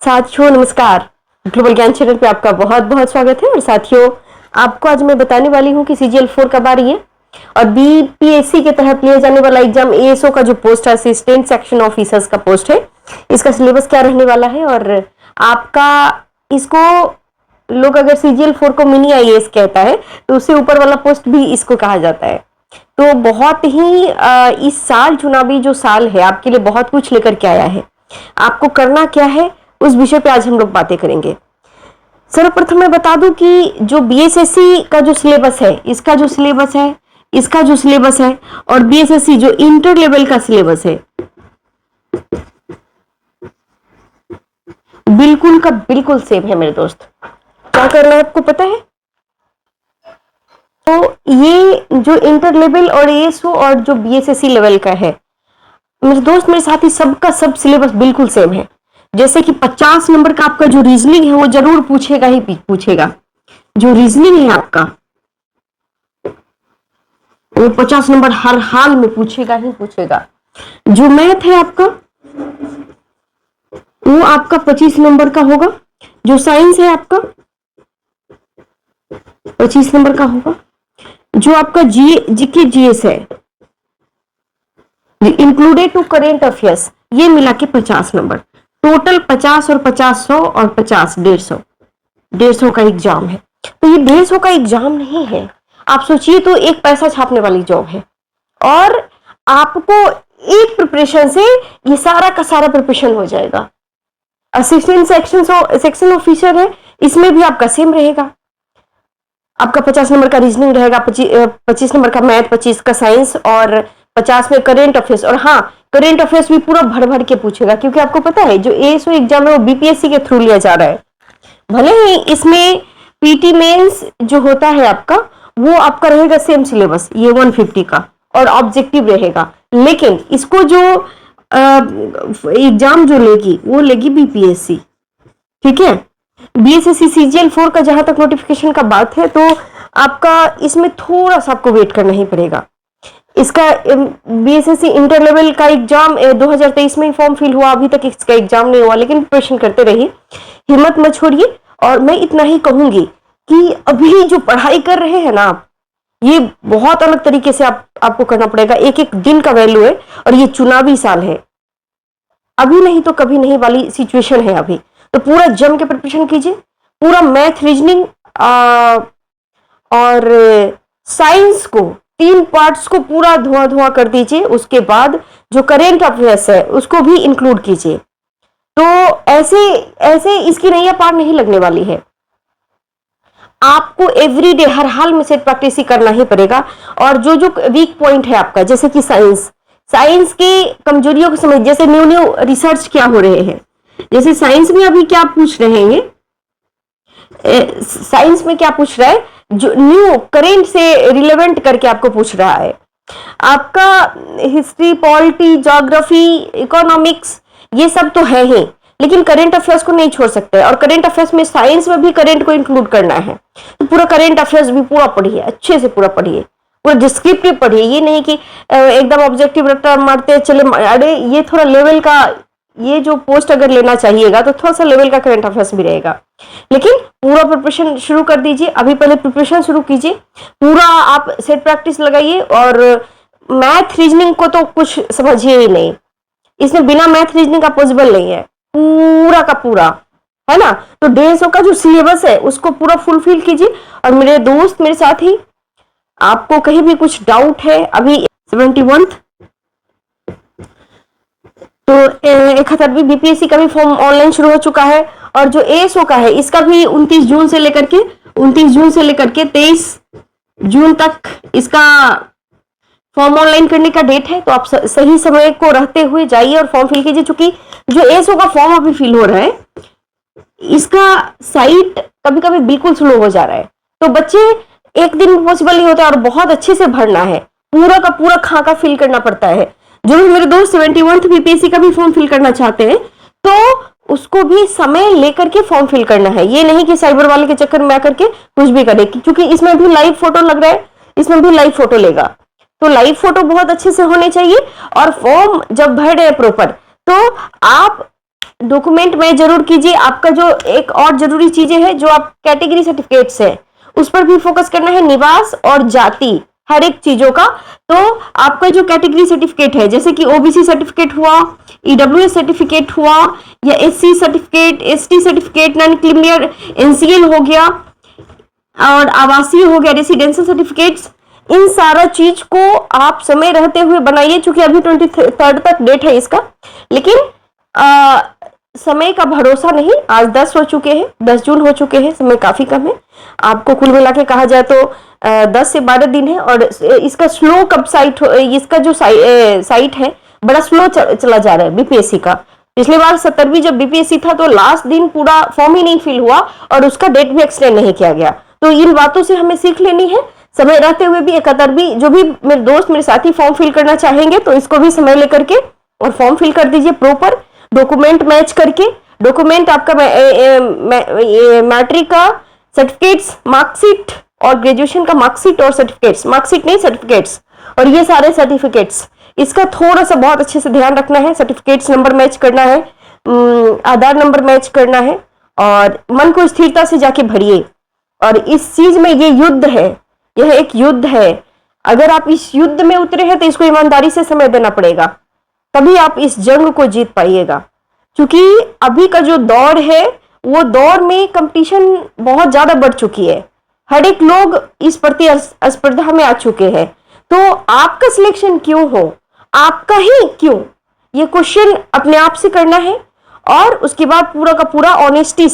साथियों नमस्कार। ग्लोबल ज्ञान चैनल पे आपका बहुत बहुत स्वागत है। और साथियों, आपको आज मैं बताने वाली हूँ कि CGL 4 कब आ रही है और BPSC के तहत लिया जाने वाला एग्जाम ASO का जो पोस्ट है, असिस्टेंट सेक्शन ऑफिसर्स का पोस्ट है, इसका सिलेबस क्या रहने वाला है। और आपका इसको लोग अगर CGL 4 को मिनी IAS कहता है तो उससे ऊपर वाला पोस्ट भी इसको कहा जाता है। तो बहुत ही इस साल चुनावी जो साल है आपके लिए बहुत कुछ लेकर के आया है। आपको करना क्या है उस विषय पे आज हम लोग बातें करेंगे। सर्वप्रथम मैं बता दूं कि जो BSSC का जो सिलेबस है, इसका जो सिलेबस है और BSSC जो इंटर लेवल का सिलेबस है, बिल्कुल का बिल्कुल सेम है मेरे दोस्त। क्या करना है आपको पता है? तो ये जो इंटर लेवल और ASO और जो BSSC लेवल का है मेरे दोस्त, मेरे साथी, सबका सब सिलेबस बिल्कुल सेम है। जैसे कि 50 नंबर का आपका जो रीजनिंग है वो जरूर पूछेगा ही पूछेगा। जो रीजनिंग है आपका वो 50 नंबर हर हाल में पूछेगा ही पूछेगा। जो मैथ है आपका वो आपका 25 नंबर का होगा। जो साइंस है आपका 25 नंबर का होगा। जो आपका जीके GS है, इंक्लूडेड टू करेंट अफेयर्स, ये मिला के 50 नंबर। टोटल 50 और 50 100 और 50 150 का एग्जाम है। तो ये 150 का एग्जाम नहीं है, आप सोचिए तो एक पैसा छापने वाली जॉब है। और आपको एक प्रिपरेशन से ये सारा का सारा प्रिपरेशन हो जाएगा। असिस्टेंट सेक्शन ऑफिसर है, इसमें भी आपका सेम रहेगा। आपका 50 नंबर का रीजनिंग रहेगा, 25 नंबर का मैथ, 25 का साइंस और 50 में करेंट अफेयर्स। और हाँ, करेंट अफेयर्स भी पूरा भर भर के पूछेगा, क्योंकि आपको पता है जो ASO एग्जाम है वो BPSC के थ्रू लिया जा रहा है। भले ही इसमें PT मेंस जो होता है आपका वो आपका रहेगा सेम सिलेबस, ये 150 का और ऑब्जेक्टिव रहेगा, लेकिन इसको जो एग्जाम जो लेगी वो लेगी BPSC। ठीक है। BSSC CGL 4 का जहां तक नोटिफिकेशन का बात है तो आपका इसमें थोड़ा सा आपको वेट करना ही पड़ेगा। इसका BSSC इंटर लेवल का एग्जाम 2023 में ही फॉर्म फिल हुआ, अभी तक इसका एग्जाम नहीं हुआ, लेकिन प्रिपरेशन करते रहिए, हिम्मत मत छोड़िए। और मैं इतना ही कहूंगी कि अभी जो पढ़ाई कर रहे हैं ना आप, ये बहुत अलग तरीके से आपको करना पड़ेगा। एक एक दिन का वैल्यू है और ये चुनावी साल है, अभी नहीं तो कभी नहीं वाली सिचुएशन है अभी। तो पूरा जम के प्रिपरेशन कीजिए। पूरा मैथ, रीजनिंग और साइंस को 3 पार्ट्स को पूरा धुआं कर दीजिए। उसके बाद जो करेंट अफेयर्स है उसको भी इंक्लूड कीजिए। तो ऐसे इसकी नैया पार नहीं लगने वाली है। आपको एवरीडे हर हाल में सेट प्रैक्टिस ही करना ही पड़ेगा। और जो जो वीक पॉइंट है आपका, जैसे कि साइंस की कमजोरियों को समझ, जैसे न्यू रिसर्च क्या हो रहे हैं, जैसे साइंस में अभी क्या पूछ रहे हैं, साइंस में क्या पूछ रहा है, जो न्यू करेंट से रिलेवेंट करके आपको पूछ रहा है। आपका हिस्ट्री, पॉलिटी, ज्योग्राफी, इकोनॉमिक्स, ये सब तो है ही, लेकिन करेंट अफेयर्स को नहीं छोड़ सकते। और करेंट अफेयर्स में साइंस में भी करेंट को इंक्लूड करना है। तो पूरा करेंट अफेयर्स भी पूरा पढ़िए, अच्छे से पूरा पढ़िए, पूरा डिस्क्रिप्टिव पढ़िए। ये नहीं कि एकदम ऑब्जेक्टिव रट्टा मारते चले। अरे ये थोड़ा लेवल का, ये जो पोस्ट अगर लेना चाहिएगा तो थोड़ा सा लेवल का करंट अफेयर्स भी रहेगा, लेकिन पूरा प्रिपरेशन शुरू कर दीजिए। अभी पहले प्रिपरेशन शुरू कीजिए, पूरा आप सेट प्रैक्टिस लगाइए। और मैथ रीजनिंग को तो कुछ समझिए ही नहीं, इसमें बिना मैथ रीजनिंग का पॉसिबल नहीं है, पूरा का पूरा, है ना। तो 150 का जो सिलेबस है उसको पूरा फुलफिल कीजिए। और मेरे दोस्त, मेरे साथी, आपको कहीं भी कुछ डाउट है, अभी 71 तो 71वीं BPSC का भी फॉर्म ऑनलाइन शुरू हो चुका है। और जो ASO का है इसका भी 29 जून से लेकर के 23 जून तक इसका फॉर्म ऑनलाइन करने का डेट है। तो आप सही समय को रहते हुए जाइए और फॉर्म फिल कीजिए। चूंकि जो ASO का फॉर्म अभी फिल हो रहा है, इसका साइट कभी कभी बिल्कुल स्लो हो जा रहा है, तो बच्चे एक दिन में पॉसिबल नहीं होता और बहुत अच्छे से भरना है, पूरा का पूरा खाका फिल करना पड़ता है। जो भी मेरे दोस्त 71th BPSC का भी फॉर्म फिल करना चाहते हैं तो उसको भी समय लेकर के फॉर्म फिल करना है। ये नहीं कि साइबर वाले के चक्कर में आकर के कुछ भी करे, क्योंकि इसमें भी लाइव फोटो लग रहा है, इसमें भी लाइव फोटो लेगा। तो लाइव फोटो बहुत अच्छे से होने चाहिए। और फॉर्म जब भर रहे हैं प्रॉपर, तो आप डॉक्यूमेंट में जरूर कीजिए। आपका जो एक और जरूरी चीजें हैं, जो आप कैटेगरी सर्टिफिकेट्स है उस पर भी फोकस करना है, निवास और जाति हर एक चीजों का। तो आपका जो कैटेगरी सर्टिफिकेट है, जैसे कि ओबीसी सर्टिफिकेट हुआ, ईडब्ल्यूएस सर्टिफिकेट हुआ, या SC certificate, ST certificate, non क्रीमियर NCL हो गया, और आवासीय हो गया, रेसिडेंशियल सर्टिफिकेट्स, इन सारा चीज को आप समय रहते हुए बनाइए। चूंकि अभी 23 तक डेट है इसका, लेकिन समय का भरोसा नहीं। आज 10 हो चुके हैं, 10 जून हो चुके हैं, समय काफी कम है। आपको कुल मिला के कहा जाए तो 10 से 12 दिन है। और इसका स्लो कब इसका जो साइट है बड़ा स्लो चला जा रहा है बीपीएससी का। पिछली बार 17वीं जब बीपीएससी था तो लास्ट दिन पूरा फॉर्म ही नहीं फिल हुआ और उसका डेट भी एक्सटेंड नहीं किया गया। तो इन बातों से हमें सीख लेनी है। समय रहते हुए भी 71वीं, जो भी मेरे दोस्त मेरे साथी फॉर्म फिल करना चाहेंगे तो इसको भी समय लेकर के और फॉर्म फिल कर दीजिए प्रॉपर, डॉक्यूमेंट मैच करके। डॉक्यूमेंट आपका मैट्रिक का सर्टिफिकेट्स, मार्कशीट और ग्रेजुएशन का मार्कशीट और सर्टिफिकेट्स, मार्कशीट नहीं सर्टिफिकेट्स, और ये सारे सर्टिफिकेट्स, इसका थोड़ा सा बहुत अच्छे से ध्यान रखना है। सर्टिफिकेट्स नंबर मैच करना है, आधार नंबर मैच करना है, और मन को स्थिरता से जाके भरिए। और इस चीज में ये युद्ध है, यह एक युद्ध है। अगर आप इस युद्ध में उतरे हैं तो इसको ईमानदारी से समय देना पड़ेगा, तभी आप इस जंग को जीत पाइएगा। क्योंकि अभी का जो दौर है वो दौर में कंपटीशन बहुत ज्यादा बढ़ चुकी है। हर एक लोग इस प्रतिस्पर्धा में आ चुके हैं। तो आपका सिलेक्शन क्यों हो, आपका ही क्यों, ये क्वेश्चन अपने आप से करना है। और उसके बाद पूरा का पूरा ऑनेस्टी से